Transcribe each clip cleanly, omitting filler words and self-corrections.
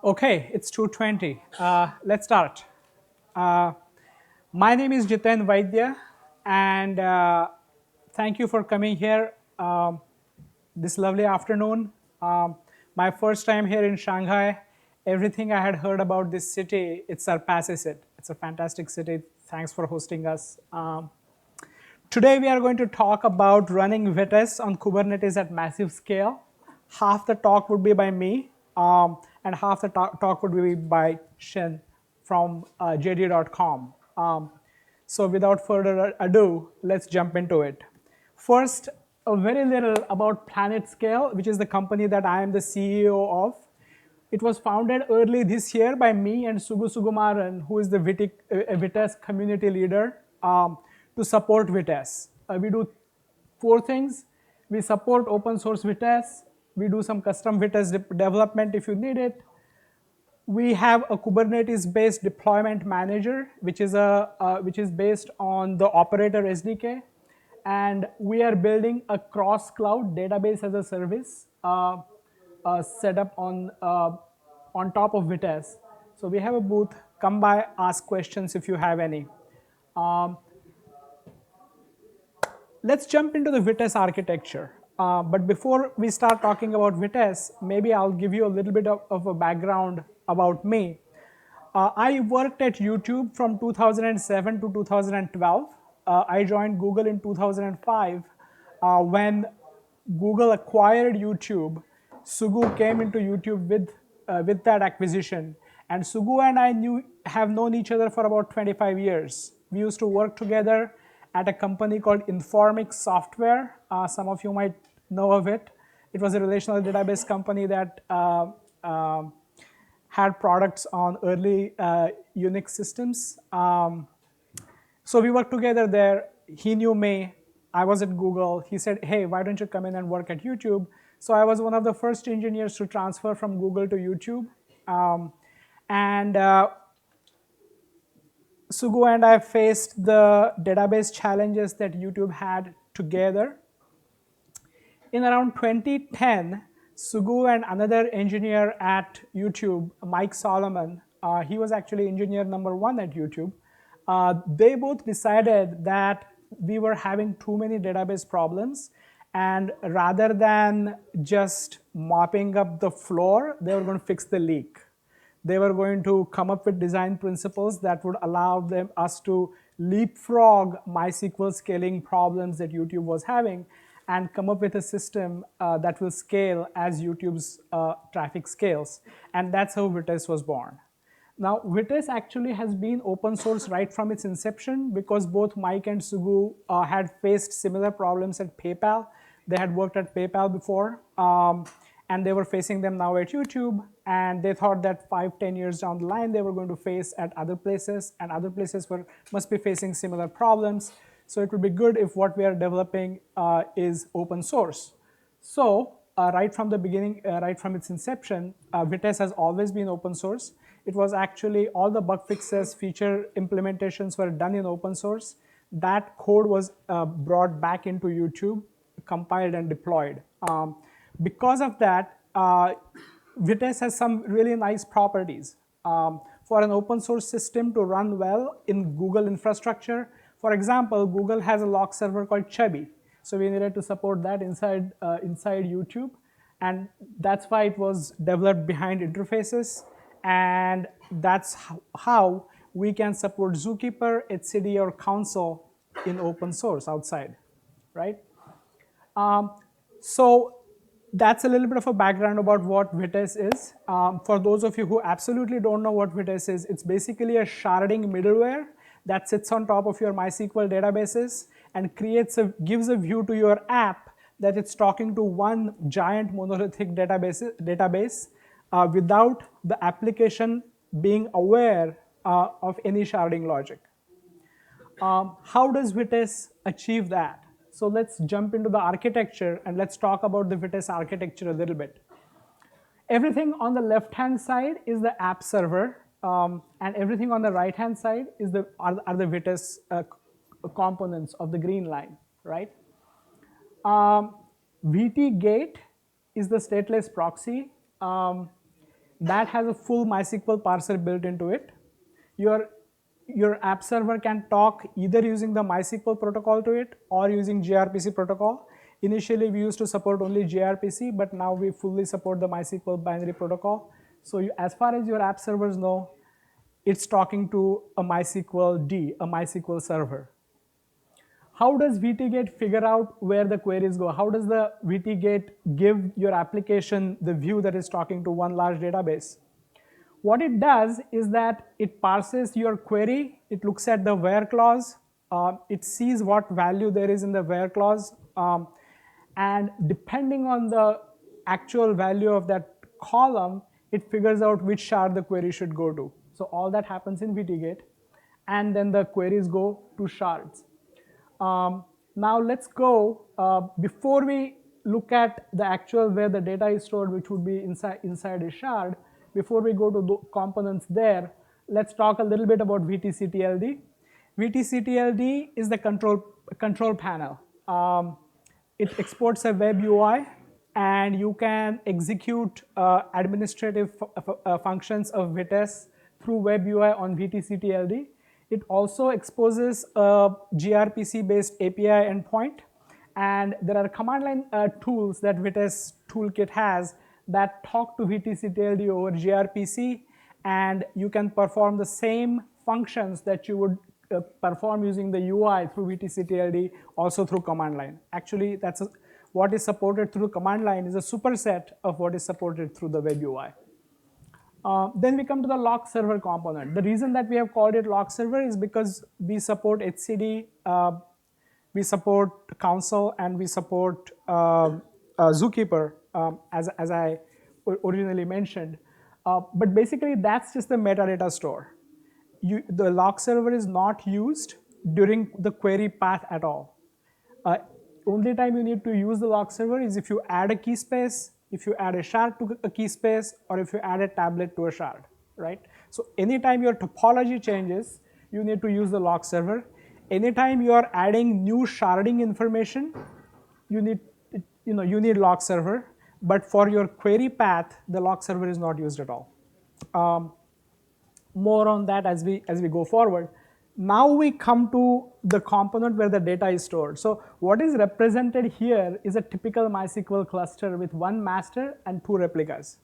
Okay, it's 2:20. Let's start. Uh, my name is Jiten Vaidya, and thank you for coming here this lovely afternoon. My first time here in Shanghai. Everything I had heard about this city, it surpasses it. It's a fantastic city. Thanks for hosting us. Today we are going to talk about running Vitess on Kubernetes at massive scale. Half the talk would be by me, and half the talk would be by Xin from JD.com. So without further ado, let's jump into it. First, a very little about PlanetScale, which is the company that I am the CEO of. It was founded early this year by me and Sugu Sugumaran, who is the Vitess community leader, to support Vitess. We do four things. We support open source Vitess. We do some custom Vitess development if you need it. We have a Kubernetes-based deployment manager, which is based on the operator SDK, and we are building a cross-cloud database as a service set up on top of Vitess. So we have a booth. Come by, ask questions if you have any. Let's jump into the Vitess architecture. But before we start talking about Vitess, maybe I'll give you a little bit of a background about me. I worked at YouTube from 2007 to 2012. I joined Google in 2005 when Google acquired YouTube. Sugu came into YouTube with that acquisition. And Sugu and I have known each other for about 25 years. We used to work together at a company called Informix Software. Some of you might know of it. It was a relational database company that had products on early Unix systems. So we worked together there. He knew me. I was at Google. He said, hey, why don't you come in and work at YouTube? So I was one of the first engineers to transfer from Google to YouTube. Sugu and I faced the database challenges that YouTube had together. In around 2010, Sugu and another engineer at YouTube, Mike Solomon, he was actually engineer number 1 at YouTube. They both decided that we were having too many database problems, and rather than just mopping up the floor, they were going to fix the leak. They were going to come up with design principles that would allow us to leapfrog MySQL scaling problems that YouTube was having and come up with a system that will scale as YouTube's traffic scales. And that's how Vitess was born. Now, Vitess actually has been open source right from its inception because both Mike and Sugu had faced similar problems at PayPal. They had worked at PayPal before, and they were facing them now at YouTube. And they thought that 5-10 years down the line, they were going to face at other places, and other places must be facing similar problems. So it would be good if what we are developing is open source. So right from the beginning, right from its inception, Vitess has always been open source. It was actually all the bug fixes, feature implementations were done in open source. That code was brought back into YouTube, compiled and deployed. Because of that, Vitess has some really nice properties. For an open source system to run well in Google infrastructure, for example, Google has a log server called Chubby. So we needed to support that inside YouTube. And that's why it was developed behind interfaces. And that's how we can support Zookeeper, etcd, or Console in open source outside, right? So that's a little bit of a background about what Vitess is. For those of you who absolutely don't know what Vitess is, it's basically a sharding middleware that sits on top of your MySQL databases and gives a view to your app that it's talking to one giant monolithic database without the application being aware of any sharding logic. How does Vitess achieve that? So let's jump into the architecture and let's talk about the Vitess architecture a little bit. Everything on the left-hand side is the app server, and everything on the right-hand side are the Vitess components of the green line, right? Vitess Gate is the stateless proxy. that has a full MySQL parser built into it. Your app server can talk either using the MySQL protocol to it or using gRPC protocol. Initially, we used to support only gRPC, but now we fully support the MySQL binary protocol. So as far as your app servers know, it's talking to a MySQL D, a MySQL server. How does VT Gate figure out where the queries go? How does the VT Gate give your application the view that is talking to one large database? What it does is that it parses your query, it looks at the where clause, it sees what value there is in the where clause, and depending on the actual value of that column, it figures out which shard the query should go to. So all that happens in VT Gate, and then the queries go to shards. Now let's go, before we look at the actual where the data is stored, which would be inside a shard, before we go to the components there, let's talk a little bit about VTCTLD. VTCTLD is the control panel. It exports a web UI, and you can execute administrative functions of Vitess through web UI on VTCTLD. It also exposes a gRPC-based API endpoint, and there are command line tools that Vitess Toolkit has that talk to VTCTLD over gRPC, and you can perform the same functions that you would perform using the UI through VTCTLD also through command line. Actually, what is supported through command line is a superset of what is supported through the web UI. Then we come to the log server component. The reason that we have called it log server is because we support HCD, we support Council, and we support Zookeeper, as I originally mentioned. But basically, that's just the metadata store. The log server is not used during the query path at all. Only time you need to use the log server is if you add a key space, if you add a shard to a key space, or if you add a tablet to a shard, right? So anytime your topology changes, you need to use the log server. Anytime you are adding new sharding information, you need log server. But for your query path, the log server is not used at all. More on that as we go forward. Now we come to the component where the data is stored. So what is represented here is a typical MySQL cluster with one master and two replicas.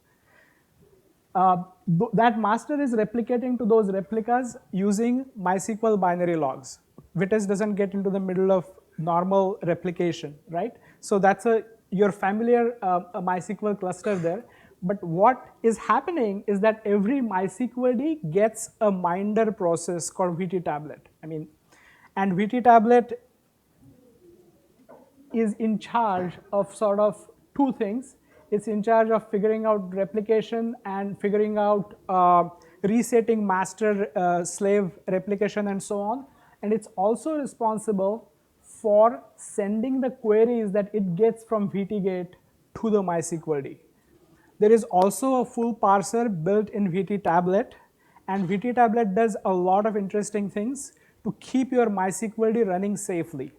That master is replicating to those replicas using MySQL binary logs. Vitess doesn't get into the middle of normal replication, right? So that's your familiar MySQL cluster there. But what is happening is that every MySQLD gets a minder process called VT-tablet. And VT-tablet is in charge of sort of two things. It's in charge of figuring out replication and figuring out resetting master slave replication and so on. And it's also responsible for sending the queries that it gets from VT Gate to the MySQLD. There is also a full parser built in VT-tablet, and VT-tablet does a lot of interesting things to keep your MySQLD running safely.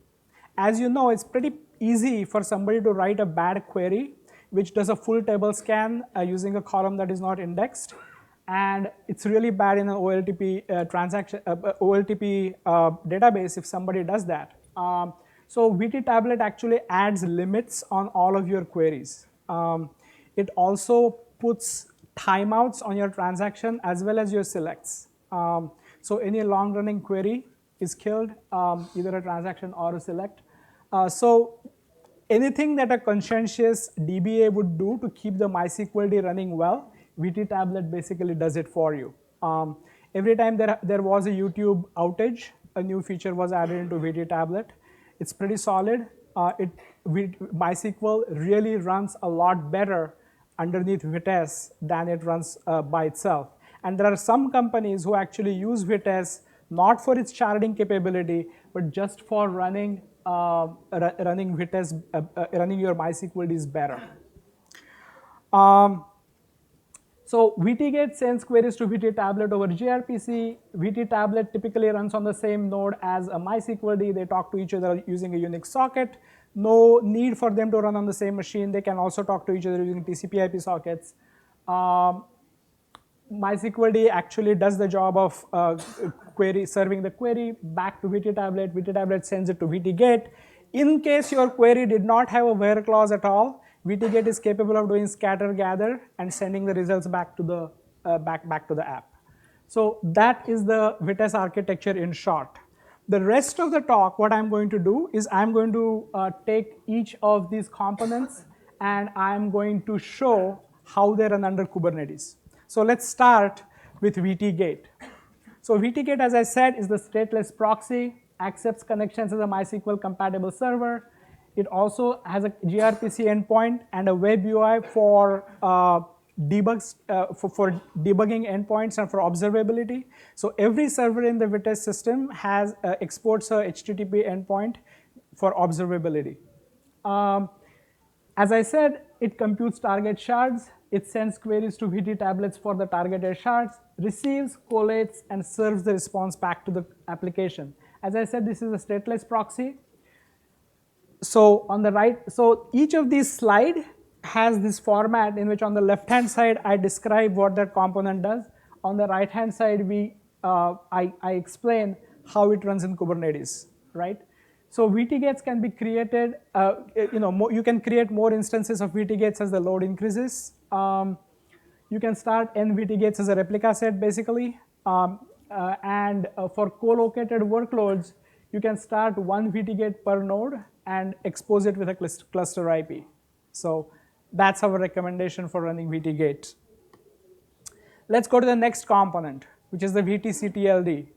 As you know, it's pretty easy for somebody to write a bad query which does a full table scan using a column that is not indexed, and it's really bad in an OLTP database if somebody does that. So VT-tablet actually adds limits on all of your queries. It also puts timeouts on your transaction as well as your selects. So any long-running query is killed, either a transaction or a select. So anything that a conscientious DBA would do to keep the MySQLD running well, VT-tablet basically does it for you. Every time there was a YouTube outage, a new feature was added into VT-tablet. It's pretty solid. MySQL really runs a lot better underneath Vitess than it runs by itself. And there are some companies who actually use Vitess not for its sharding capability, but just for running Vitess, running your MySQLDs better. So VT-Gate sends queries to VT-tablet over gRPC. VT-tablet typically runs on the same node as a MySQLD. They talk to each other using a Unix socket. No need for them to run on the same machine. They can also talk to each other using TCP/IP sockets. MySQLD actually does the job of serving the query back to VT tablet. VT tablet sends it to VT Gate. In case your query did not have a where clause at all, VT Gate is capable of doing scatter gather and sending the results back to the back to the app. So that is the Vitess architecture in short. The rest of the talk, what I'm going to do is I'm going to take each of these components and I'm going to show how they run under Kubernetes. So let's start with VT Gate. So VT Gate, as I said, is the stateless proxy, accepts connections as a MySQL compatible server. It also has a gRPC endpoint and a web UI for debugging endpoints and for observability. So every server in the Vitess system has exports a HTTP endpoint for observability. As I said, it computes target shards. It sends queries to VT tablets for the targeted shards, receives, collates, and serves the response back to the application. As I said, this is a stateless proxy. So on the right, so each of these slides has this format in which on the left-hand side I describe what that component does. On the right-hand side, I explain how it runs in Kubernetes, right? So VT gates can be created. You can create more instances of VT gates as the load increases. You can start n VT gates as a replica set, basically. And for co-located workloads, you can start one VT gate per node and expose it with a cluster IP. So that's our recommendation for running VT gates. Let's go to the next component, which is the VTCTLD.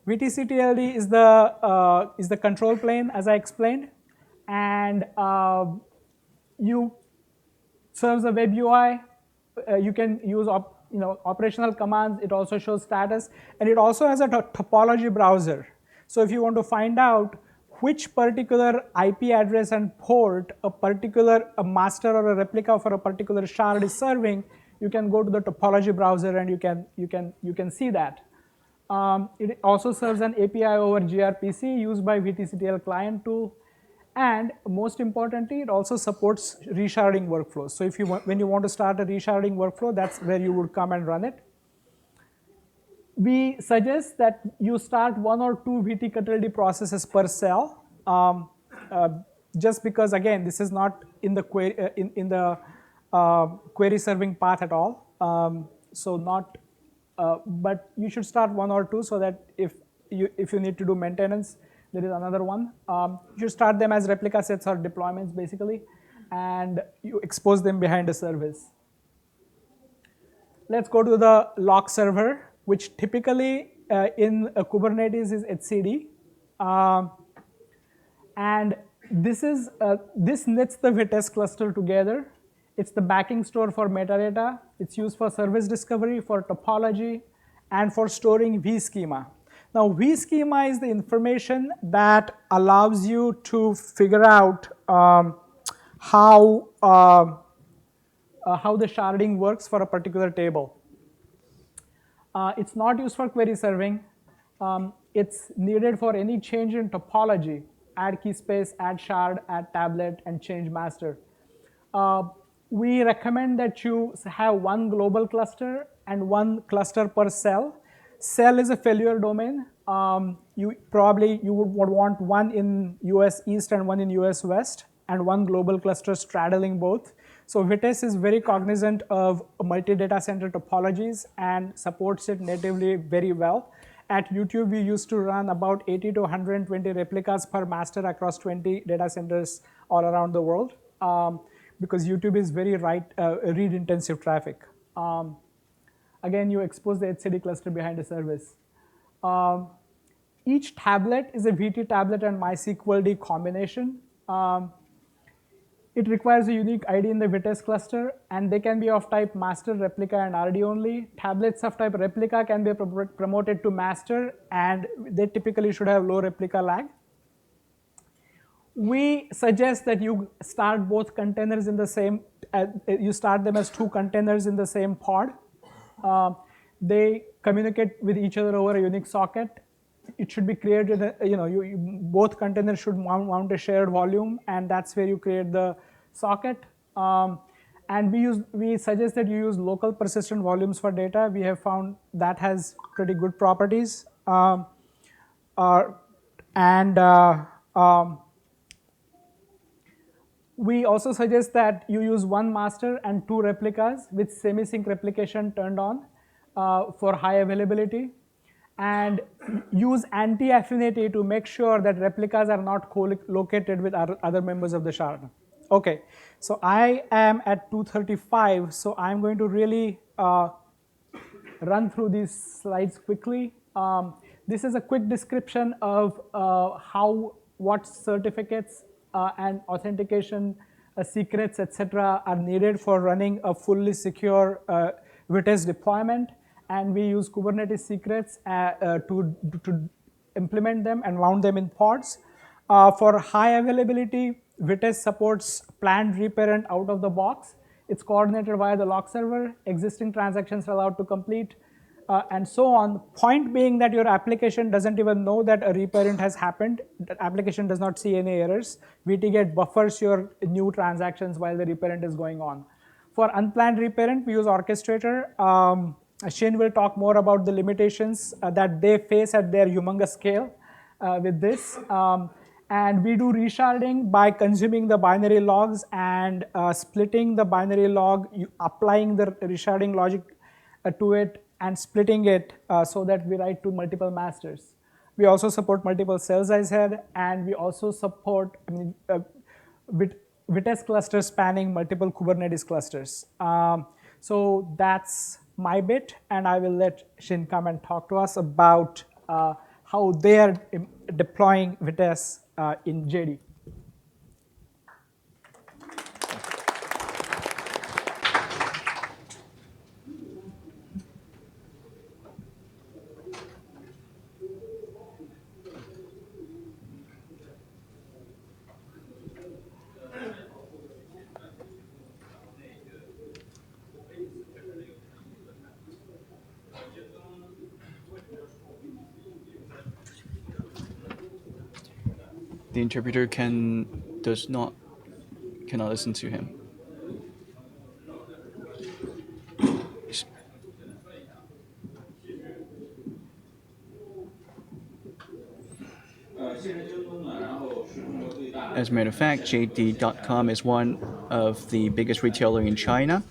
VTCTLD is the control plane, as I explained, and you serves a web UI. You can use operational commands. It also shows status, and it also has a topology browser. So if you want to find out which particular IP address and port a master or a replica for a particular shard is serving, you can go to the topology browser and you can see that. It also serves an API over gRPC used by VTCTL client tool, and most importantly, it also supports resharding workflows. So when you want to start a resharding workflow, that's where you would come and run it. We suggest that you start 1 or 2 VTCTLD processes per cell, just because again this is not in the query query serving path at all. But you should start 1 or 2 so that if you need to do maintenance, there is another one. You should start them as replica sets or deployments basically, and you expose them behind a service. Let's go to the lock server, which typically in Kubernetes is etcd, and this knits the Vitess cluster together. It's the backing store for metadata. It's used for service discovery, for topology, and for storing vSchema. Now, vSchema is the information that allows you to figure out how the sharding works for a particular table. It's not used for query serving. It's needed for any change in topology, add key space, add shard, add tablet, and change master. We recommend that you have one global cluster and one cluster per cell. Cell is a failure domain. You would want one in US East and one in US West, and one global cluster straddling both. So Vitess is very cognizant of multi-data center topologies and supports it natively very well. At YouTube, we used to run about 80 to 120 replicas per master across 20 data centers all around the world, because YouTube is very read-intensive traffic. Again, you expose the etcd cluster behind a service. Each tablet is a VT tablet and MySQLD combination. It requires a unique ID in the Vitess cluster, and they can be of type master, replica, and RD only. Tablets of type replica can be promoted to master, and they typically should have low replica lag. We suggest that you start both containers in the same, you start them as 2 containers in the same pod. They communicate with each other over a unique socket. It should be created, both containers should mount a shared volume, and that's where you create the socket. And we suggest that you use local persistent volumes for data. We have found that has pretty good properties. Uh, and we also suggest that you use one master and two replicas with semi-sync replication turned on for high availability. And use anti-affinity to make sure that replicas are not co-located with other members of the shard. Okay, so I am at 2:35, so I'm going to really run through these slides quickly. This is a quick description of what certificates and authentication secrets, etc., are needed for running a fully secure Vitess deployment. And we use Kubernetes secrets to implement them and mount them in pods. For high availability, Vitess supports planned reparent out of the box. It's coordinated via the log server. Existing transactions are allowed to complete, and so on. Point being that your application doesn't even know that a reparent has happened. The application does not see any errors. VTGate buffers your new transactions while the reparent is going on. For unplanned reparent, we use Orchestrator. Xin will talk more about the limitations that they face at their humongous scale with this. And we do resharding by consuming the binary logs and splitting the binary log, applying the resharding logic to it and splitting it so that we write to multiple masters. We also support multiple cell size head, and we also support Vitess clusters spanning multiple Kubernetes clusters. So that's my bit, and I will let Xin come and talk to us about how they are deploying Vitess in JD. The interpreter cannot listen to him. As a matter of fact, JD.com is one of the biggest retailer in China,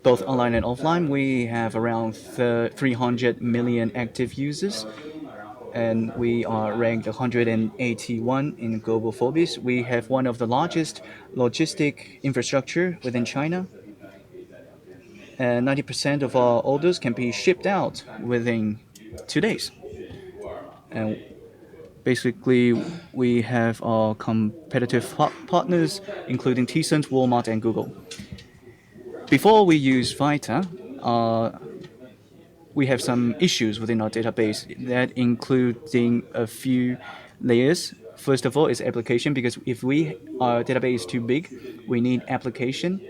both online and offline. We have around 300 million active users, and we are ranked 181 in global Forbes. We have one of the largest logistic infrastructure within China, and 90% of our orders can be shipped out within 2 days. And basically, we have our competitive partners, including Tencent, Walmart, and Google. Before we use Vita, we have some issues within our database that including a few layers. First of all, is application, because if our database is too big, we need application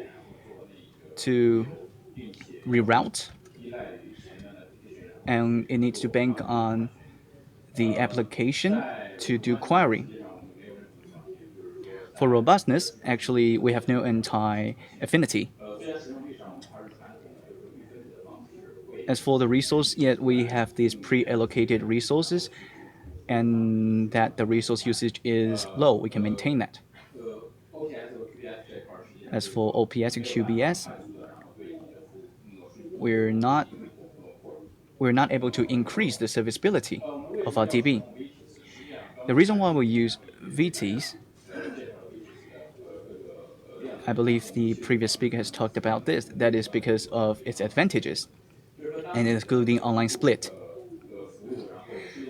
to reroute, and it needs to bank on the application to do query. For robustness, actually, we have no anti-affinity. As for the resource, yet we have these pre-allocated resources, and that the resource usage is low. We can maintain that. As for OPS and QBS, we're not able to increase the serviceability of our DB. The reason why we use Vitess, I believe the previous speaker has talked about this, that is because of its advantages, and including online split.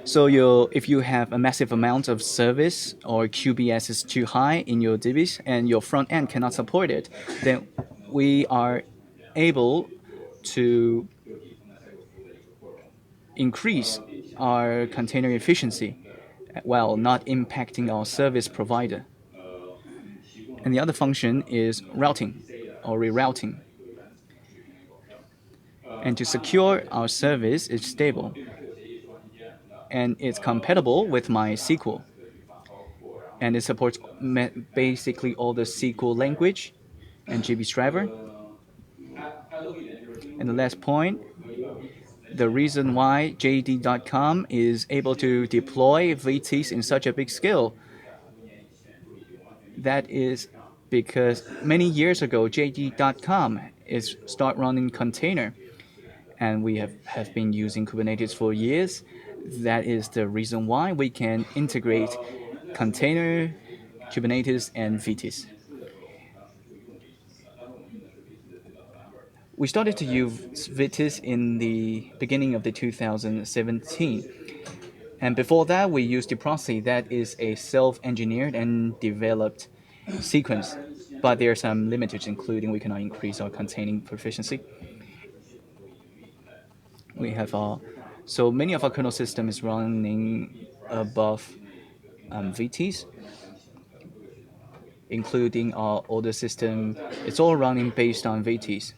So if you have a massive amount of service or QBS is too high in your DBs and your front end cannot support it, then we are able to increase our container efficiency while not impacting our service provider. And the other function is routing or rerouting. And to secure our service is stable, and it's compatible with MySQL. And it supports basically all the SQL language and GBs driver. And the last point, the reason why JD.com is able to deploy Vitess in such a big scale, that is because many years ago, JD.com is start running container, and we have been using Kubernetes for years. That is the reason why we can integrate container, Kubernetes, and Vitess. We started to use Vitess in the beginning of the 2017. And before that, we used the proxy. That is a self-engineered and developed sequence. But there are some limitations, including we cannot increase our containing proficiency. We have so many of our kernel system is running above VTs, including our older system. It's all running based on VTs.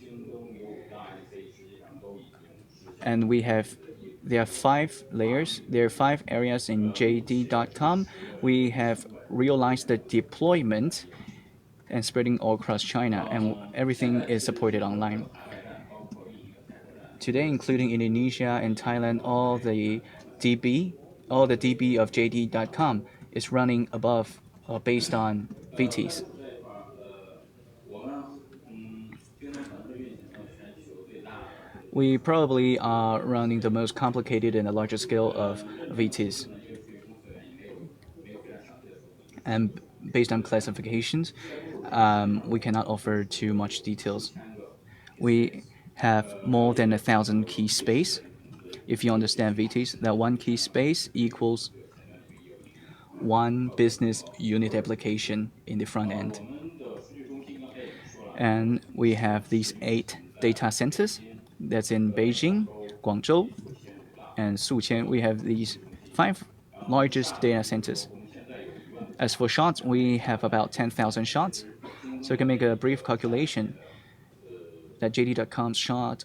And there are 5 layers. There are 5 areas in JD.com. We have realized the deployment and spreading all across China, and everything is supported online. Today, including Indonesia and Thailand, all the DB of JD.com is running above or based on VTs. We probably are running the most complicated and the largest scale of VTs. And based on classifications, we cannot offer too much details. We have more than 1,000 key space. If you understand VTs, that one key space equals one business unit application in the front end. And we have these 8 data centers that's in Beijing, Guangzhou, and Suqian. We have these 5 largest data centers. As for shots, we have about 10,000 shots. So you can make a brief calculation that JD.com's shot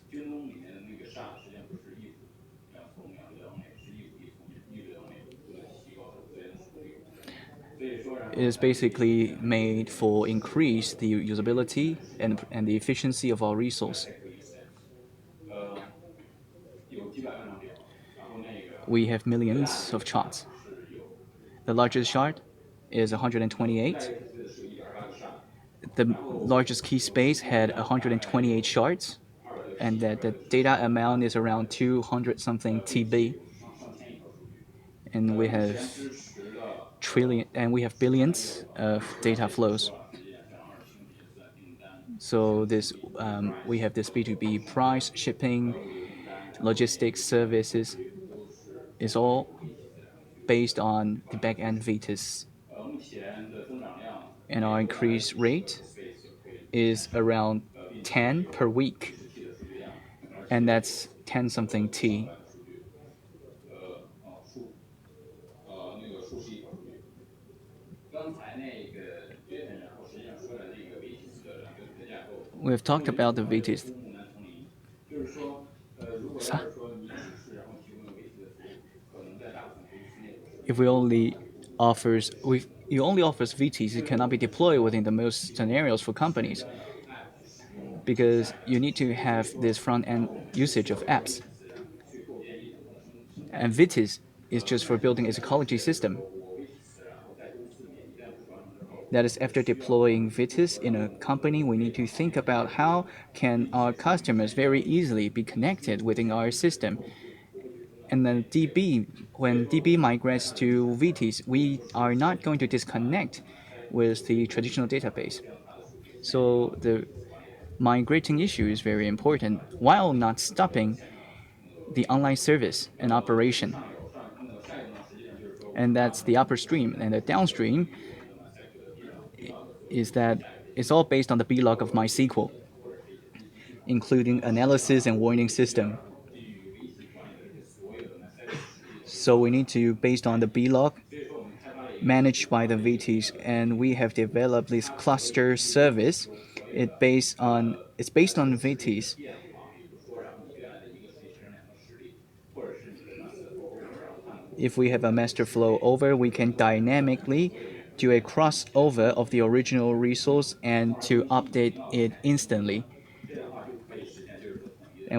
is basically made for increase the usability and the efficiency of our resource. We have millions of charts. The largest shard is 128. The largest key space had 128 shards, and that the data amount is around 200 something TB. And we have billions of data flows. So we have this B2B price, shipping, logistics, services is all based on the backend Vitess. And our increase rate is around 10 per week. And that's 10 something T. We've talked about the Vitess. If you only offers VTs, it cannot be deployed within the most scenarios for companies because you need to have this front end usage of apps. And Vitess is just for building its ecology system. That is, after deploying Vitess in a company, we need to think about how can our customers very easily be connected within our system. And then when DB migrates to Vitess, we are not going to disconnect with the traditional database. So the migrating issue is very important while not stopping the online service and operation. And that's the upper stream. And the downstream is that it's all based on the B-log of MySQL, including analysis and warning system. So we need to, based on the B-log, managed by the Vitess, and we have developed this cluster service. It's based on Vitess. If we have a master flow over, we can dynamically do a crossover of the original resource and to update it instantly.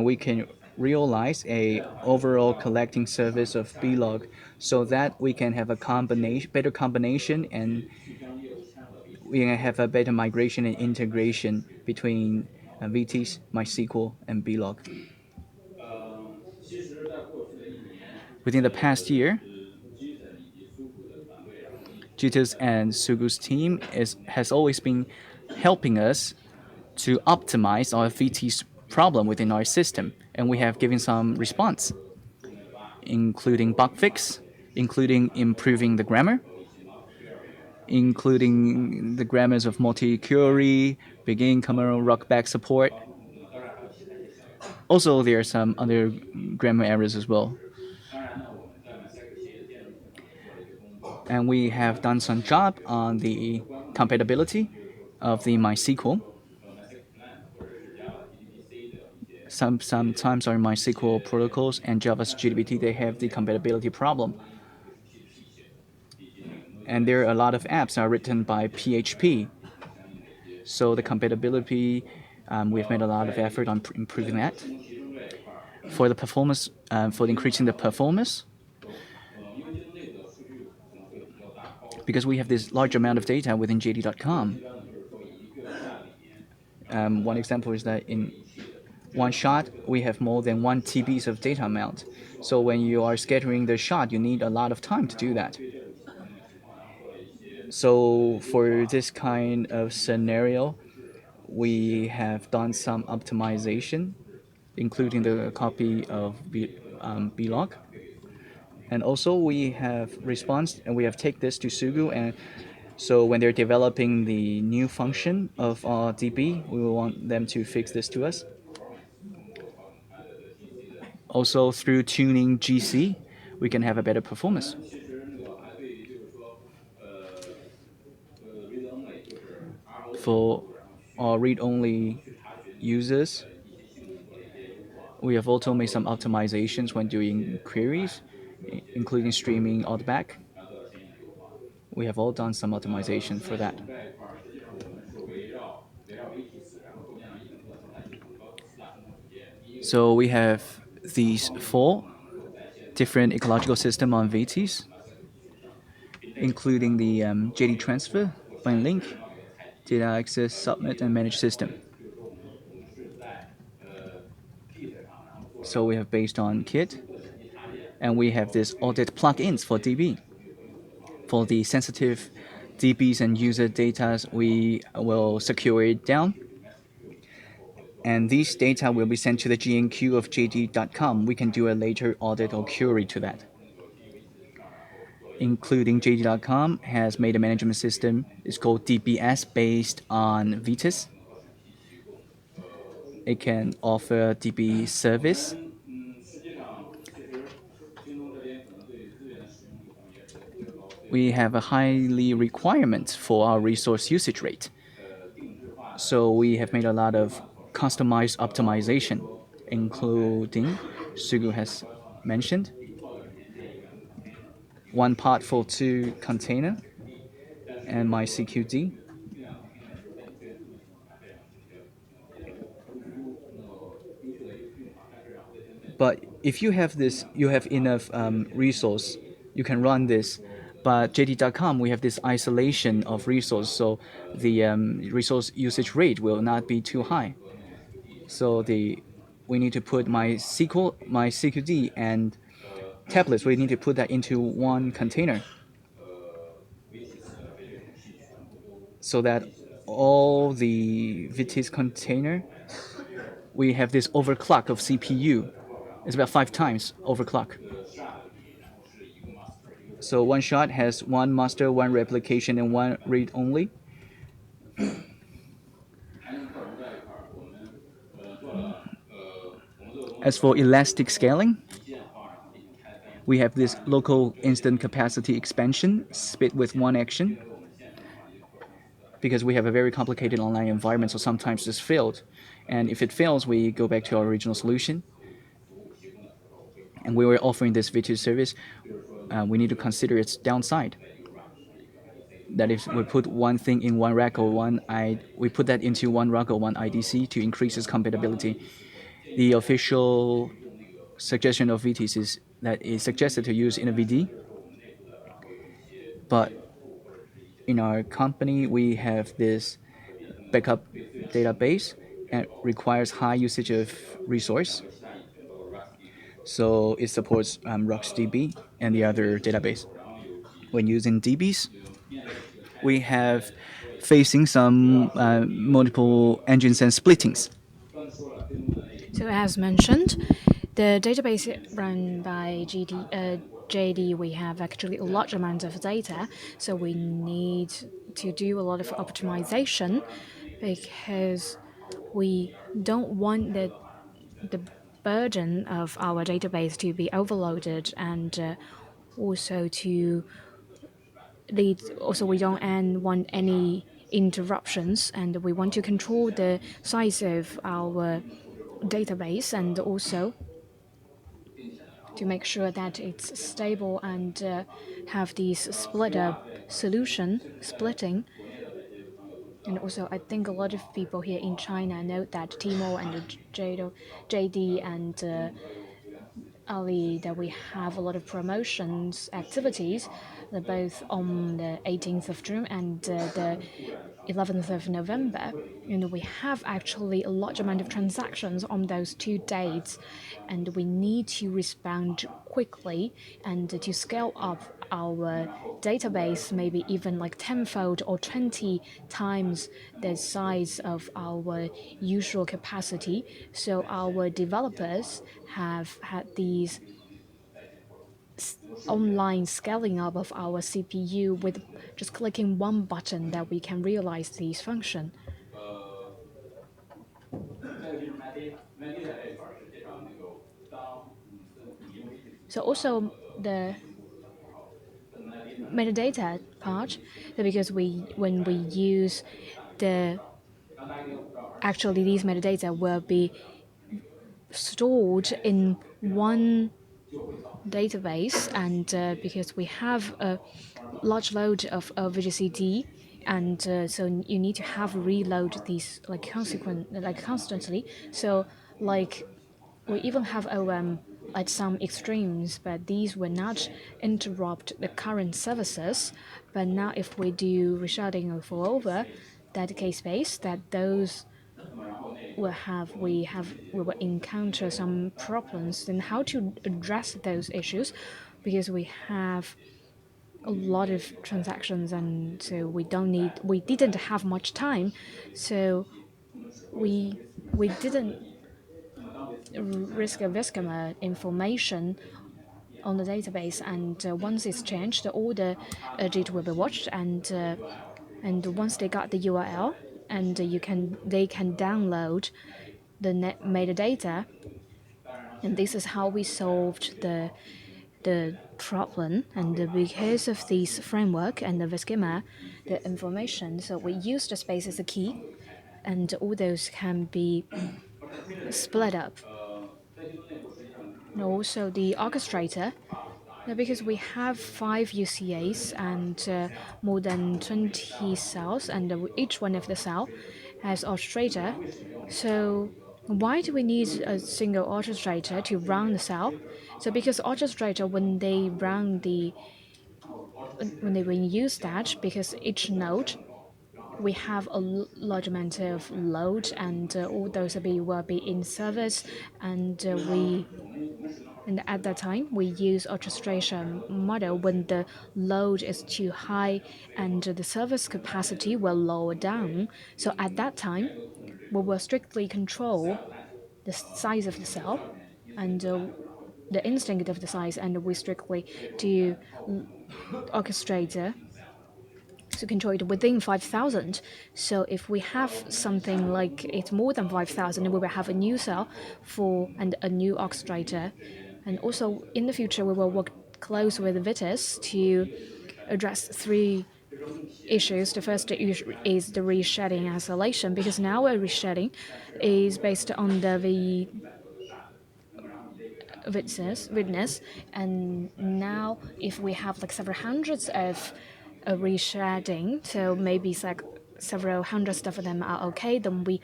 we can realize a overall collecting service of blog so that we can have a better combination, and we can have a better migration and integration between Vitess, MySQL, and blog. Within the past year, Jitens and Sugu's team has always been helping us to optimize our Vitess problem within our system, and we have given some response, including bug fix, including improving the grammar, including the grammars of multi-query, begin, command, rollback support. Also, there are some other grammar errors as well. And we have done some job on the compatibility of the MySQL. Sometimes our MySQL protocols and Java's GDBT, they have the compatibility problem. And there are a lot of apps are written by PHP. So the compatibility, we've made a lot of effort on improving that. For the performance, for increasing the performance, because we have this large amount of data within JD.com. One example is that in one shot, we have more than 1 TBs of data amount. So when you are scattering the shot, you need a lot of time to do that. So for this kind of scenario, we have done some optimization, including the copy of blog. And also we have response, and we have take this to Sugu, and so when they're developing the new function of our DB, we will want them to fix this to us. Also through tuning GC, we can have a better performance. For our read-only users, we have also made some optimizations when doing queries, including streaming back. We have all done some optimization for that. So we have these 4 different ecological systems on Vitess, including the JD transfer, bind link, data access, submit, and manage system. So we have based on Kit, and we have this audit plugins for DB. For the sensitive DBs and user data, we will secure it down. And these data will be sent to the GNQ of JD.com. We can do a later audit or query to that. Including JD.com has made a management system. It's called DBS based on Vitess. It can offer DB service. We have a highly requirement for our resource usage rate. So we have made a lot of customized optimization, including Sugu has mentioned, 1 pod for 2 container, and MyCQD. But if you have this, you have enough resource, you can run this. But JD.com, we have this isolation of resource, so the resource usage rate will not be too high. So we need to put MyCQD, and tablets, we need to put that into one container, so that all the Vitess container, we have this overclock of CPU. It's about 5 times overclock. So one shot has 1 master, 1 replication, and 1 read-only. As for elastic scaling, we have this local instant capacity expansion, split with 1 action. Because we have a very complicated online environment, so sometimes this failed. And if it fails, we go back to our original solution. And we were offering this Vitess service. We need to consider its downside. That if we put one thing in one rack or we put that into one rack or one IDC to increase its compatibility. The official suggestion of Vitess is that it's suggested to use in a VD, but in our company we have this backup database and requires high usage of resource. So it supports RocksDB and the other database. When using DBs, we have facing some multiple engines and splittings. So as mentioned, the database run by JD, we have actually a large amount of data, so we need to do a lot of optimization because we don't want the burden of our database to be overloaded and also to lead. Also, we don't want any interruptions, and we want to control the size of our database and also to make sure that it's stable and have these splitting. And also, I think a lot of people here in China know that Timo and JD and Ali, that we have a lot of promotions activities, both on the 18th of June and the 11th of November. And we have actually a large amount of transactions on those 2 dates, and we need to respond quickly and to scale up our database, maybe even like 10-fold or 20 times the size of our usual capacity. So our developers have had these online scaling up of our CPU with just clicking one button that we can realize these functions. So also the metadata part, because when we use the actually these metadata will be stored in one database, and because we have a large load of VGCD, and so you need to have reload these constantly. So like we even have OM at some extremes, but these will not interrupt the current services. But now if we do resharding or failover, dedicated space, that those we will encounter some problems in how to address those issues, because we have a lot of transactions, and so we didn't have much time, so we didn't risk information on the database, and once it's changed, all the JIT will be watched, and once they got the URL, and they can download the metadata, and this is how we solved the problem. And because of this framework and the schema, the information, so we use the space as a key, and all those can be split up. And also the orchestrator, because we have 5 UCAs and more than 20 cells, and each one of the cell has orchestrator. So why do we need a single orchestrator to run the cell? So because orchestrator, when they use that, because each node we have a large amount of load, and all those will be in service, and at that time we use orchestration model when the load is too high and the service capacity will lower down. So at that time we will strictly control the size of the cell and the instinct of the size, and we strictly do orchestrator to control it within 5,000. So if we have something like it's more than 5,000, we will have a new cell and a new orchestrator. And also in the future, we will work close with Vitess to address 3 issues. The first issue is the resharding isolation, because now our resharding is based on the witness, and now if we have like several hundreds of resharding, so maybe it's like several hundreds of them are okay, then we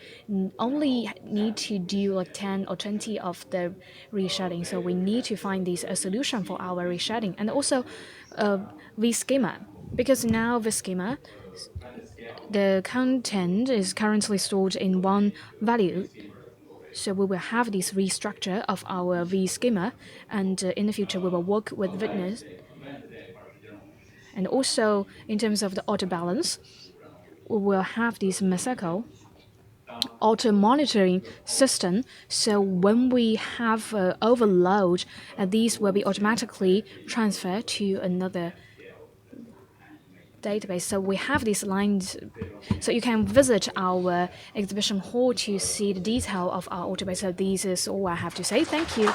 only need to do like 10 or 20 of the resharding. So we need to find a solution for our resharding. And also vSchema, because now vSchema, the content is currently stored in one value. So we will have this restructure of our vSchema, and in the future we will work with Vitess. And also in terms of the auto balance, we will have this Masako auto monitoring system. So when we have overload, these will be automatically transferred to another database. So we have these lines. So you can visit our exhibition hall to see the detail of our database. So this is all I have to say. Thank you.